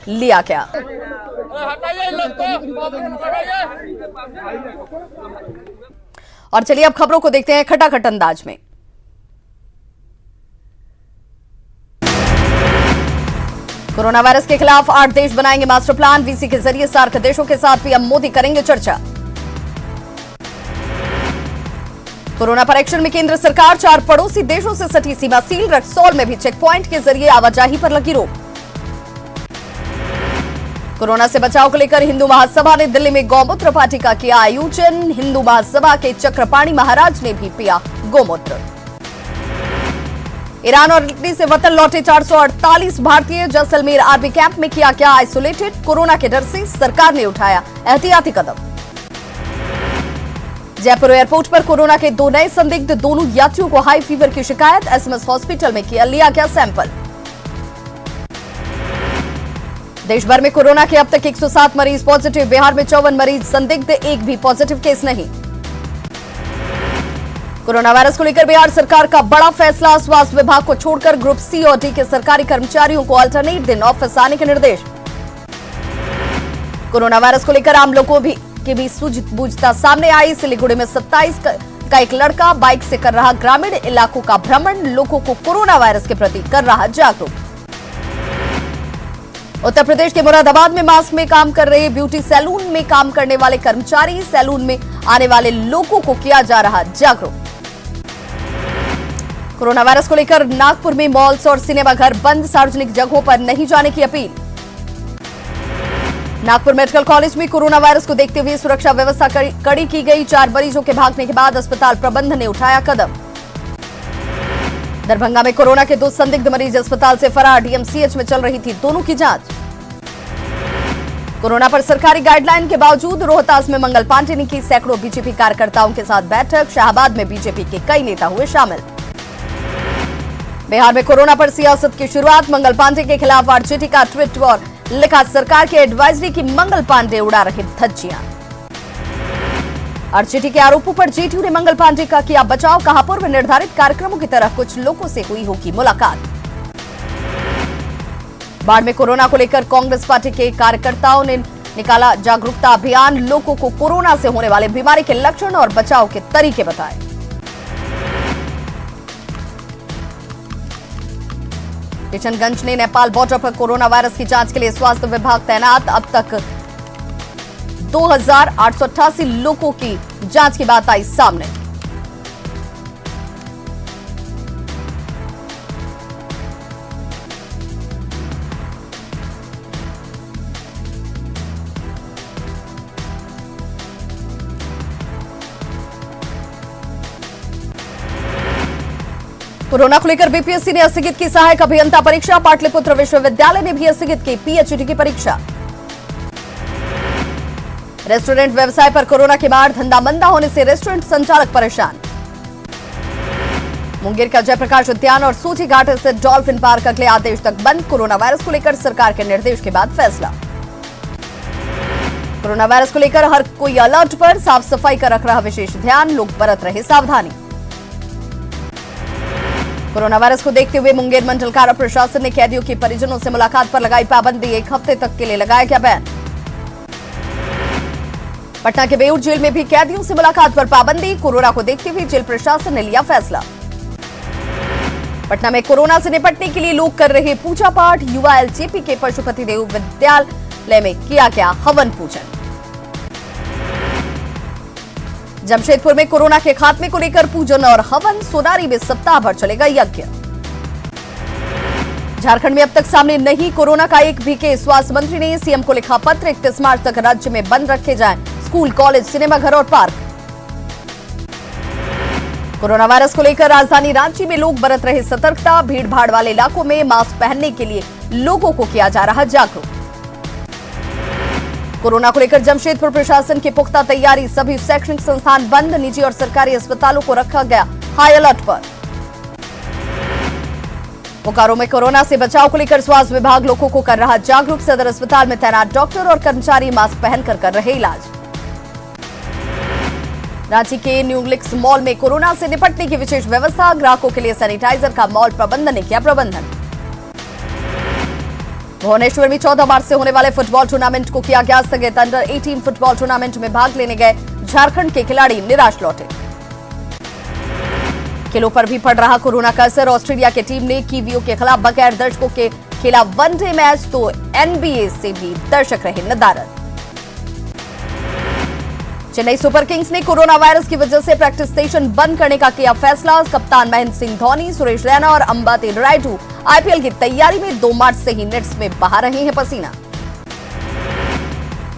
लिया गया। और चलिए अब खबरों को देखते हैं खटाखट अंदाज में। कोरोना वायरस के खिलाफ 8 देश बनाएंगे मास्टर प्लान। वीसी के जरिए सार्क देशों के साथ पीएम मोदी करेंगे चर्चा। कोरोना पर एक्शन में केंद्र सरकार। 4 पड़ोसी देशों से सटी सीमा सील। रक्सौल में भी चेक पॉइंट के जरिए आवाजाही पर लगी रोक। कोरोना से बचाव को लेकर हिंदू महासभा ने दिल्ली में गौमूत्र पार्टिका किया आयोजन। हिंदू महासभा के चक्रपाणी महाराज ने भी पिया गौमूत्र। ईरान और इटली से वतन लौटे 448 भारतीय जैसलमेर आर्मी कैंप में किया गया आइसोलेटेड। कोरोना के डर से सरकार ने उठाया एहतियाती कदम। जयपुर एयरपोर्ट पर कोरोना के 2 नए संदिग्ध। दोनों यात्रियों को हाई फीवर की शिकायत। एसएमएस हॉस्पिटल में लिया गया सैंपल। देश भर में कोरोना के अब तक 107 मरीज पॉजिटिव। बिहार में 54 मरीज संदिग्ध। एक भी पॉजिटिव केस नहीं। कोरोना वायरस को लेकर बिहार सरकार का बड़ा फैसला। स्वास्थ्य विभाग को छोड़कर ग्रुप सी और डी के सरकारी कर्मचारियों को अल्टरनेट दिन ऑफिस आने के निर्देश। कोरोना वायरस को लेकर आम लोगों की भी सूझबूझता सामने आई। सिलीगुड़ी में 27 का एक लड़का बाइक से कर रहा ग्रामीण इलाकों का भ्रमण। लोगों को कोरोना वायरस के प्रति कर रहा जागरूक। उत्तर प्रदेश के मुरादाबाद में मास्क में काम कर रहे ब्यूटी सैलून में काम करने वाले कर्मचारी। सैलून में आने वाले लोगों को किया जा रहा जागरूक। कोरोना वायरस को लेकर नागपुर में मॉल्स और सिनेमाघर बंद। सार्वजनिक जगहों पर नहीं जाने की अपील। नागपुर मेडिकल कॉलेज में कोरोना वायरस को देखते हुए सुरक्षा व्यवस्था कड़ी की गई। 4 मरीजों के भागने के बाद अस्पताल प्रबंधन ने उठाया कदम। दरभंगा में कोरोना के 2 संदिग्ध मरीज अस्पताल से फरार। डीएमसीएच में चल रही थी दोनों की जांच। कोरोना पर सरकारी गाइडलाइन के बावजूद रोहतास में मंगल पांडे ने की सैकड़ों बीजेपी कार्यकर्ताओं के साथ बैठक। शाहबाद में बीजेपी के कई नेता हुए शामिल। बिहार में कोरोना पर सियासत की शुरुआत। मंगल पांडे के खिलाफ आरजेडी का ट्वीट और लिखा सरकार के एडवाइजरी की मंगल पांडे उड़ा रहे धज्जियां। आरजेडी के आरोपों पर जेडीयू ने मंगल पांडे का किया बचाव। कहा पूर्व निर्धारित कार्यक्रमों की तरह कुछ लोगों से हुई होगी मुलाकात। बाढ़ में कोरोना को लेकर कांग्रेस पार्टी के कार्यकर्ताओं ने निकाला जागरूकता अभियान। लोगों को कोरोना से होने वाले बीमारी के लक्षण और बचाव के तरीके बताए। किशनगंज ने नेपाल बॉर्डर पर कोरोना वायरस की जांच के लिए स्वास्थ्य विभाग तैनात। अब तक 2888 लोगों की जांच की बात आई सामने। कोरोना को लेकर बीपीएससी ने स्थगित की सहायक अभियंता परीक्षा। पाटलिपुत्र विश्वविद्यालय ने भी स्थगित की पीएचडी की परीक्षा। रेस्टोरेंट व्यवसाय पर कोरोना के बाद धंधा मंदा होने से रेस्टोरेंट संचालक परेशान। मुंगेर का जयप्रकाश उद्यान और सूची घाट स्थित डॉल्फिन पार्क अगले आदेश तक बंद। कोरोना वायरस को लेकर सरकार के निर्देश के बाद फैसला। कोरोना वायरस को लेकर हर कोई अलर्ट पर। साफ सफाई का रख रहा विशेष ध्यान। लोग बरत रहे सावधानी। कोरोना वायरस को देखते हुए मुंगेर मंडल कारा प्रशासन ने कैदियों के परिजनों से मुलाकात पर लगाई पाबंदी। 1 हफ्ते तक के लिए लगाया गया बैन। पटना के बेऊर जेल में भी कैदियों से मुलाकात पर पाबंदी। कोरोना को देखते हुए जेल प्रशासन ने लिया फैसला। पटना में कोरोना से निपटने के लिए लोग कर रहे पूजा पाठ। युवा एलजेपी के पशुपति देव विद्यालय में किया गया हवन पूजन। जमशेदपुर में कोरोना के खात्मे को लेकर पूजन और हवन। सोनारी में सप्ताह भर चलेगा यज्ञ। झारखंड में अब तक सामने नहीं कोरोना का एक भी केस। स्वास्थ्य मंत्री ने सीएम को लिखा पत्र। 31 मार्च तक राज्य में बंद रखे जाएं स्कूल, कॉलेज, सिनेमाघर और पार्क। कोरोना वायरस को लेकर राजधानी रांची में लोग बरत रहे सतर्कता। भीड़ भाड़ वाले इलाकों में मास्क पहनने के लिए लोगों को किया जा रहा जागरूक। कोरोना को लेकर जमशेदपुर प्रशासन की पुख्ता तैयारी। सभी शैक्षणिक संस्थान बंद। निजी और सरकारी अस्पतालों को रखा गया हाई अलर्ट पर। बोकारो में कोरोना से बचाव को लेकर स्वास्थ्य विभाग लोगों को कर रहा जागरूक। सदर अस्पताल में तैनात डॉक्टर और कर्मचारी मास्क पहनकर कर रहे इलाज। रांची के न्यूग्लिक्स मॉल में कोरोना से निपटने की विशेष व्यवस्था। ग्राहकों के लिए सैनिटाइजर का मॉल प्रबंधन ने किया प्रबंधन। भुवनेश्वर में 14 मार्च से होने वाले फुटबॉल टूर्नामेंट को किया गया स्थगित। अंडर 18 फुटबॉल टूर्नामेंट में भाग लेने गए झारखंड के खिलाड़ी निराश लौटे। खेलों पर भी पड़ रहा कोरोना का असर। ऑस्ट्रेलिया की टीम ने कीवियों के खिलाफ बगैर दर्शकों के खेला वनडे मैच, तो एनबीए से भी दर्शक रहे नदारद। चेन्नई सुपर किंग्स ने कोरोना वायरस की वजह से प्रैक्टिस स्टेशन बंद करने का किया फैसला। कप्तान महेंद्र सिंह धोनी, सुरेश रैना और अंबाती रायडू आईपीएल की तैयारी में 2 मार्च से ही नेट्स में बहा रहे हैं पसीना।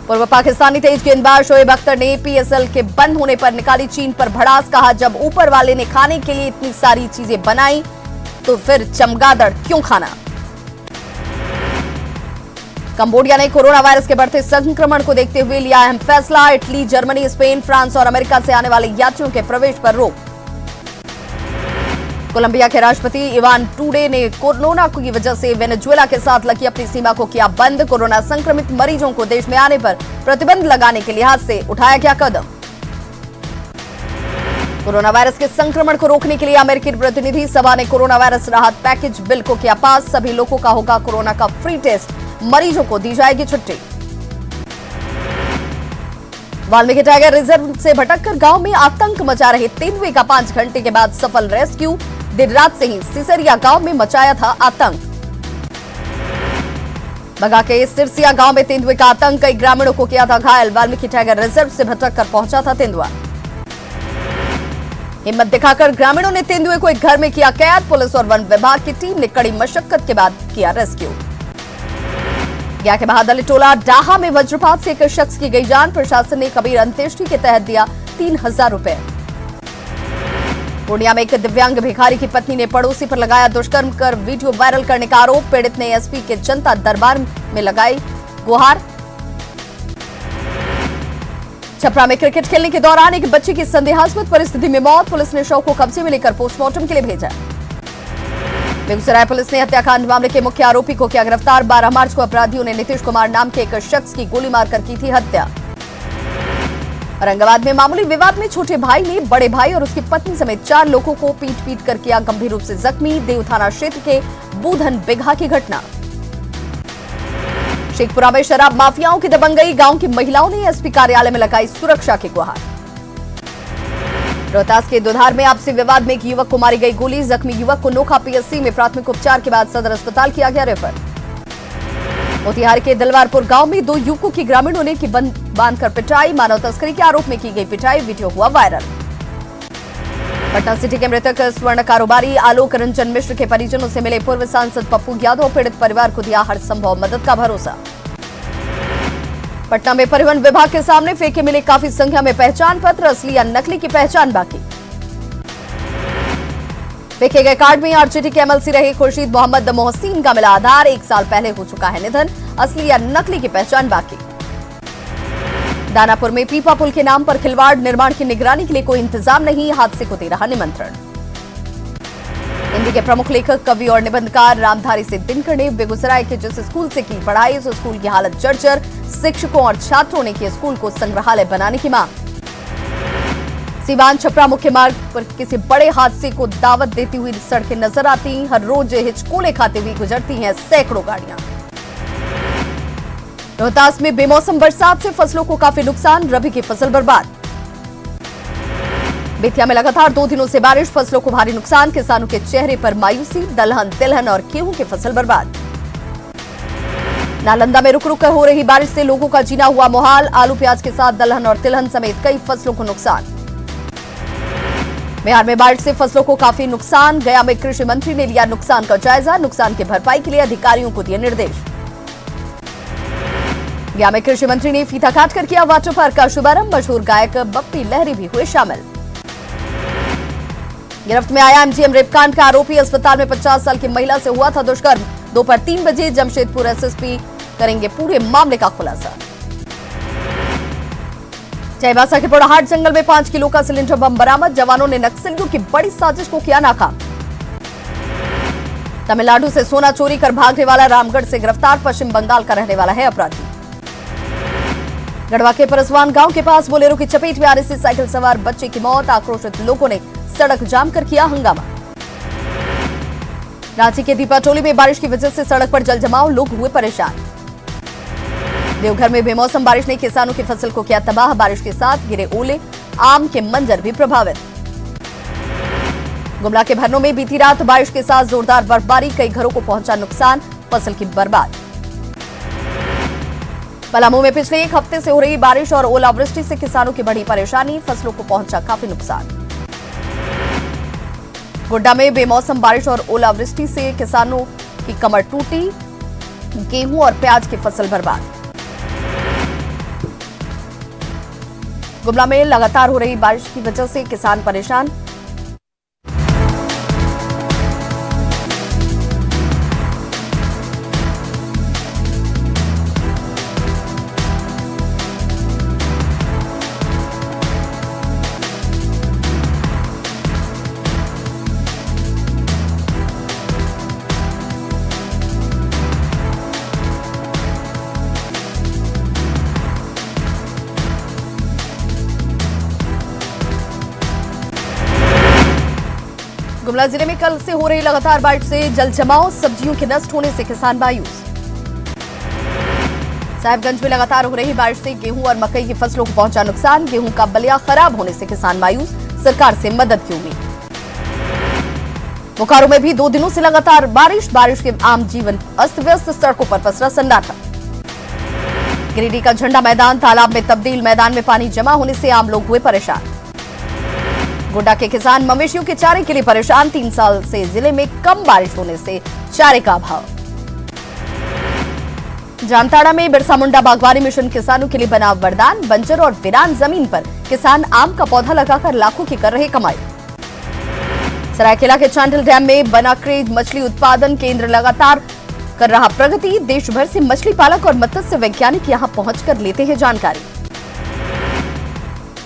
पूर्व पाकिस्तानी तेज गेंदबाज शोएब अख्तर ने पीएसएल के बंद होने पर निकाली चीन पर भड़ास। कहा, जब ऊपर वाले ने खाने के लिए इतनी सारी चीजें बनाई तो फिर चमगादड़ क्यों खाना। कंबोडिया ने कोरोना वायरस के बढ़ते संक्रमण को देखते हुए लिया अहम फैसला। इटली, जर्मनी, स्पेन, फ्रांस और अमेरिका से आने वाले यात्रियों के प्रवेश पर रोक। कोलंबिया के राष्ट्रपति इवान टूडे ने कोरोना की वजह से वेनेजुएला के साथ लगी अपनी सीमा को किया बंद। कोरोना संक्रमित मरीजों को देश में आने पर प्रतिबंध लगाने के लिहाज से उठाया गया कदम। कोरोना वायरस के संक्रमण को रोकने के लिए अमेरिकी प्रतिनिधि सभा ने कोरोना वायरस राहत पैकेज बिल को किया पास। सभी लोगों का होगा कोरोना का फ्री टेस्ट, मरीजों को दी जाएगी छुट्टी। वाल्मीकि टाइगर रिजर्व से भटककर गांव में आतंक मचा रहे तेंदुए का 5 घंटे के बाद सफल रेस्क्यू। देर रात से ही सिसरिया गांव में मचाया था आतंक। बगा के सिरसिया गांव में तेंदुए का आतंक, कई ग्रामीणों को किया था घायल। वाल्मीकि टाइगर रिजर्व से भटककर पहुंचा था तेंदुआ। हिम्मत दिखाकर ग्रामीणों ने तेंदुए को एक घर में किया कैद। पुलिस और वन विभाग की टीम ने कड़ी मशक्कत के बाद किया रेस्क्यू। गया के बहादली टोला डाहा में वज्रपात से एक शख्स की गई जान। प्रशासन ने कबीर अंत्येष्टि के तहत दिया 3000 रुपए। पूर्णिया में एक दिव्यांग भिखारी की पत्नी ने पड़ोसी पर लगाया दुष्कर्म कर वीडियो वायरल करने का आरोप। पीड़ित ने एसपी के जनता दरबार में लगाई गुहार। छपरा में क्रिकेट खेलने के दौरान एक बच्चे की संदेहास्पद परिस्थिति में मौत। पुलिस ने शव को कब्जे में लेकर पोस्टमार्टम के लिए भेजा। बेगूसराय पुलिस ने हत्याकांड मामले के मुख्य आरोपी को किया गिरफ्तार। 12 मार्च को अपराधियों ने नीतीश कुमार नाम के एक शख्स की गोली मारकर की थी हत्या। औरंगाबाद में मामूली विवाद में छोटे भाई ने बड़े भाई और उसकी पत्नी समेत 4 लोगों को पीट कर किया गंभीर रूप से जख्मी। देव थाना क्षेत्र के बूधन बिघा की घटना। शेखपुरा में शराब माफियाओं की दबंगई। गांव की महिलाओं ने एसपी कार्यालय में लगाई सुरक्षा की गुहार। रोहतास के दुधार में आपसी विवाद में एक युवक को मारी गई गोली। जख्मी युवक को नोखा पीएससी में प्राथमिक उपचार के बाद सदर अस्पताल किया गया रेफर। मोतिहारी के दिलवारपुर गांव में 2 युवकों की ग्रामीणों ने बांधकर पिटाई। मानव तस्करी के आरोप में की गई पिटाई, वीडियो हुआ वायरल। पटना सिटी के मृतक स्वर्ण कारोबारी आलोक रंजन मिश्र के परिजनों से मिले पूर्व सांसद पप्पू यादव। पीड़ित परिवार को दिया हर संभव मदद का भरोसा। पटना में परिवहन विभाग के सामने फेंके मिले काफी संख्या में पहचान पत्र। असली या नकली की पहचान बाकी। फेंके गए कार्ड में आरजेडी के एमएलसी रहे खुर्शीद मोहम्मद मोहसिन का मिला आधार। 1 साल पहले हो चुका है निधन। असली या नकली की पहचान बाकी। दानापुर में पीपा पुल के नाम पर खिलवाड़। निर्माण की निगरानी के लिए कोई इंतजाम नहीं। हादसे को दे रहा निमंत्रण। हिंदी के प्रमुख लेखक, कवि और निबंधकार रामधारी सिंह दिनकर ने बेगूसराय के जिस स्कूल से की पढ़ाई, उस स्कूल की हालत जर्जर। शिक्षकों और छात्रों ने की स्कूल को संग्रहालय बनाने की मांग। सीवान छपरा मुख्य मार्ग पर किसी बड़े हादसे को दावत देती हुई सड़कें नजर आती। हर रोज हिचकोले खाते हुए गुजरती हैं सैकड़ों गाड़ियां। रोहतास में बेमौसम बरसात से फसलों को काफी नुकसान। रबी की फसल बर्बाद। बेतिया में लगातार 2 दिनों से बारिश, फसलों को भारी नुकसान। किसानों के चेहरे पर मायूसी। दलहन, तिलहन और गेहूं की फसल बर्बाद। नालंदा में रुक रुक कर हो रही बारिश से लोगों का जीना हुआ मुहाल। आलू प्याज के साथ दलहन और तिलहन समेत कई फसलों को नुकसान। बिहार में बारिश से फसलों को काफी नुकसान। गया में कृषि मंत्री ने लिया नुकसान का जायजा। नुकसान की भरपाई के लिए अधिकारियों को दिए निर्देश। गया में कृषि मंत्री ने फीता काटकर किया वाटर पार्क का शुभारंभ। मशहूर गायक बप्पी लहरी भी हुए शामिल। गिरफ्त में आया एमजीएम रेपकांड का आरोपी। अस्पताल में 50 साल की महिला से हुआ था दुष्कर्म। दोपहर 3 बजे जमशेदपुर एसएसपी करेंगे पूरे मामले का खुलासा। चाईबासा के पोड़ाहाट जंगल में 5 किलो का सिलेंडर बम बरामद। जवानों ने नक्सलियों की बड़ी साजिश को किया नाकाम। तमिलनाडु से सोना चोरी कर भागने वाला रामगढ़ से गिरफ्तार। पश्चिम बंगाल का रहने वाला है अपराधी। गढ़वा के परसवान गांव के पास बोलेरो की चपेट में आने से साइकिल सवार बच्चे की मौत। आक्रोशित लोगों ने सड़क जाम कर किया हंगामा। रांची के दीपाटोली में बारिश की वजह से सड़क पर जल जमाव, लोग हुए परेशान। देवघर में बेमौसम बारिश ने किसानों की फसल को किया तबाह, बारिश के साथ गिरे ओले, आम के मंजर भी प्रभावित। गुमला के भरनों में बीती रात बारिश के साथ जोरदार बर्फबारी, कई घरों को पहुंचा नुकसान, फसल की बर्बाद। पलामू में पिछले एक हफ्ते से हो रही बारिश और ओलावृष्टि से किसानों की बड़ी परेशानी, फसलों को पहुंचा काफी नुकसान। गोड्डा में बेमौसम बारिश और ओलावृष्टि से किसानों की कमर टूटी, गेहूं और प्याज की फसल बर्बाद। गुमला में लगातार हो रही बारिश की वजह से किसान परेशान। गुमला जिले में कल से हो रही लगातार बारिश से जल जमाव, सब्जियों के नष्ट होने से किसान मायूस। साहिबगंज में लगातार हो रही बारिश से गेहूं और मकई की फसलों को पहुंचा नुकसान, गेहूं का बलिया खराब होने से किसान मायूस, सरकार से मदद की उम्मीद। बोकारो में भी 2 दिनों से लगातार बारिश के आम जीवन अस्त व्यस्त, सड़कों पर पसरा सन्नाटा। गिरिडीह का झंडा मैदान तालाब में तब्दील, मैदान में पानी जमा होने से आम लोग हुए परेशान। गोड्डा के किसान मवेशियों के चारे के लिए परेशान, 3 साल से जिले में कम बारिश होने से चारे का अभाव। जामताड़ा में बिरसा मुंडा बागवानी मिशन किसानों के लिए बना वरदान, बंजर और वीरान जमीन पर किसान आम का पौधा लगाकर लाखों की कर रहे कमाई। सरायकेला के चांडिल डैम में बना क्रेज मछली उत्पादन केंद्र लगातार कर रहा प्रगति, देश भर से मछली पालक और मत्स्य वैज्ञानिक यहां पहुंचकर लेते हैं जानकारी।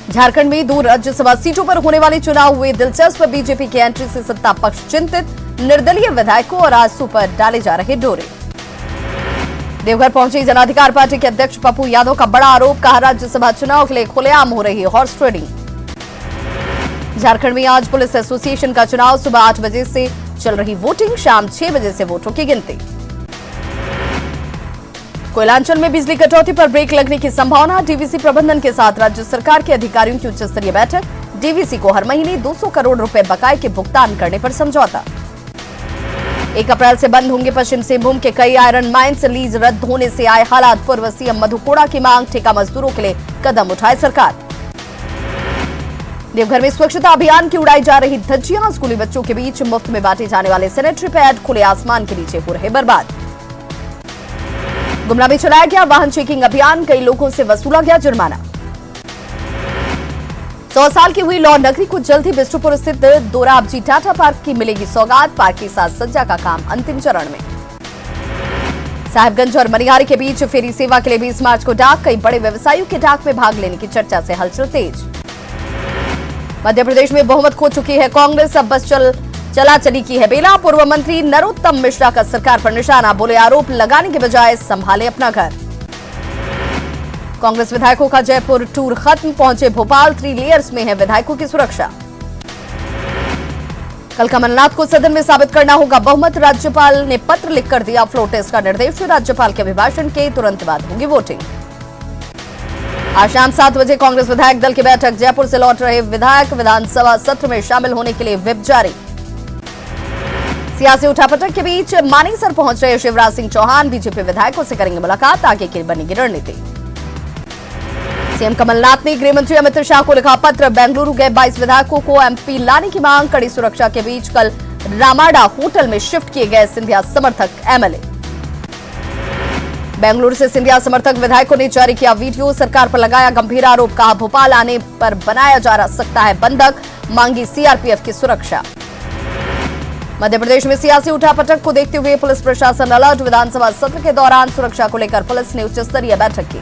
झारखंड में 2 राज्यसभा सीटों पर होने वाले चुनाव हुए दिलचस्प, बीजेपी की एंट्री से सत्ता पक्ष चिंतित, निर्दलीय विधायकों और आजसू पर डाले जा रहे डोरे। देवघर पहुंची जन अधिकार पार्टी के अध्यक्ष पप्पू यादव का बड़ा आरोप, कहा राज्यसभा चुनाव के लिए खुलेआम हो रही हॉर्स ट्रेडिंग। झारखंड में आज पुलिस एसोसिएशन का चुनाव, सुबह 8 बजे से चल रही वोटिंग, शाम 6 बजे से वोटों की गिनती। कोयलांचल में बिजली कटौती पर ब्रेक लगने की संभावना, डीवीसी प्रबंधन के साथ राज्य सरकार के अधिकारियों की उच्च स्तरीय बैठक, डीवीसी को हर महीने 200 करोड़ रुपए बकाये के भुगतान करने पर समझौता। 1 अप्रैल से बंद होंगे पश्चिम सिंहभूम के कई आयरन माइंस, लीज रद्द होने से आए हालात, पूर्व सीएम मधु कोड़ा की मांग, ठेका मजदूरों के लिए कदम उठाए सरकार। देवघर में स्वच्छता अभियान की उड़ाई जा रही धज्जियां, स्कूली बच्चों के बीच मुफ्त में बांटे जाने वाले सैनिटरी पैड खुले आसमान के नीचे हो रहे बर्बाद। गुमला में चलाया गया वाहन चेकिंग अभियान, कई लोगों से वसूला गया जुर्माना। 100 साल की हुई लॉ नगरी को जल्द ही बिष्टुपुर स्थित दोराबजी टाटा पार्क की मिलेगी सौगात, पार्क की साज सज्जा का काम अंतिम चरण में। साहिबगंज और मनिहारी के बीच फेरी सेवा के लिए 20 मार्च को डाक, कई बड़े व्यवसायियों के डाक में भाग लेने की चर्चा से हलचल तेज। मध्य प्रदेश में बहुमत खो चुकी है कांग्रेस, अब बस चला चली की है बेला, पूर्व मंत्री नरोत्तम मिश्रा का सरकार पर निशाना, बोले आरोप लगाने के बजाय संभाले अपना घर। कांग्रेस विधायकों का जयपुर टूर खत्म, पहुंचे भोपाल, 3 लेयर्स में है विधायकों की सुरक्षा। कल कमलनाथ को सदन में साबित करना होगा बहुमत, राज्यपाल ने पत्र लिखकर दिया फ्लोर टेस्ट का निर्देश, राज्यपाल के अभिभाषण के तुरंत बाद होगी वोटिंग। आज शाम 7 बजे कांग्रेस विधायक दल की बैठक, जयपुर से लौट रहे विधायक विधानसभा सत्र में शामिल होने के लिए व्हिप जारी। सियासी उठापटक के बीच मानेसर पहुंच रहे शिवराज सिंह चौहान, बीजेपी विधायकों से करेंगे मुलाकात, आगे की बनेगी रणनीति। सीएम कमलनाथ ने गृह मंत्री अमित शाह को लिखा पत्र, बेंगलुरु गए 22 विधायकों को एमपी लाने की मांग, कड़ी सुरक्षा के बीच कल रामाडा होटल में शिफ्ट किए गए सिंधिया समर्थक एमएलए। बेंगलुरु से सिंधिया समर्थक विधायकों ने जारी किया वीडियो, सरकार पर लगाया गंभीर आरोप, कहा भोपाल आने पर बनाया जा सकता है बंधक, मांगी सीआरपीएफ की सुरक्षा। मध्य प्रदेश में सियासी उठापटक को देखते हुए पुलिस प्रशासन अलर्ट, विधानसभा सत्र के दौरान सुरक्षा को लेकर पुलिस ने उच्च स्तरीय बैठक की।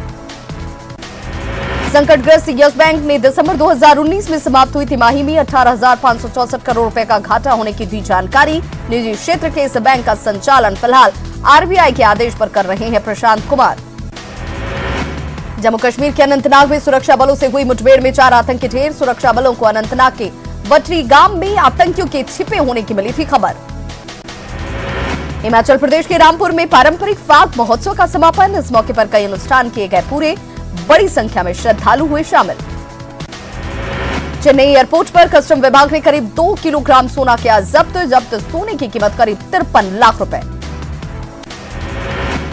संकटग्रस्त यस बैंक ने दिसंबर 2019 में समाप्त हुई तिमाही में 18,564 करोड़ रुपए का घाटा होने की दी जानकारी। निजी क्षेत्र के इस बैंक का संचालन फिलहाल आरबीआई के आदेश पर कर रहे हैं प्रशांत कुमार। जम्मू कश्मीर के अनंतनाग में सुरक्षा बलों से हुई मुठभेड़ में 4 आतंकी ढेर, सुरक्षा बलों को अनंतनाग के वटरी गांव में आतंकियों के छिपे होने की मिली थी खबर। हिमाचल प्रदेश के रामपुर में पारंपरिक फाग महोत्सव का समापन। इस मौके पर कई अनुष्ठान किए गए पूरे। बड़ी संख्या में श्रद्धालु हुए शामिल। चेन्नई एयरपोर्ट पर कस्टम विभाग ने करीब 2 किलोग्राम सोना किया जब्त सोने की कीमत करीब 53 लाख रुपए।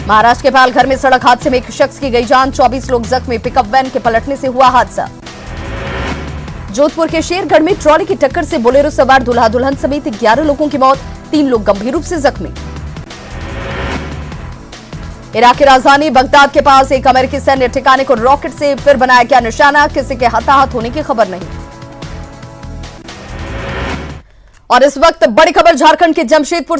महाराष्ट्र के पालघर में सड़क हादसे में एक शख्स की गई जान, 24 लोग जख्मी। पिकअप वैन के पलटने से हुआ हादसा। जोधपुर के शेरगढ़ में ट्रॉली की टक्कर से बोलेरो सवार दूल्हा दुल्हन समेत 11 लोगों की मौत, 3 लोग गंभीर रूप से जख्मी। इराक की राजधानी बगदाद के पास एक अमेरिकी सैन्य ठिकाने को रॉकेट से फिर बनाया गया निशाना। किसी के हताहत होने की खबर नहीं। और इस वक्त बड़ी खबर झारखंड के जमशेदपुर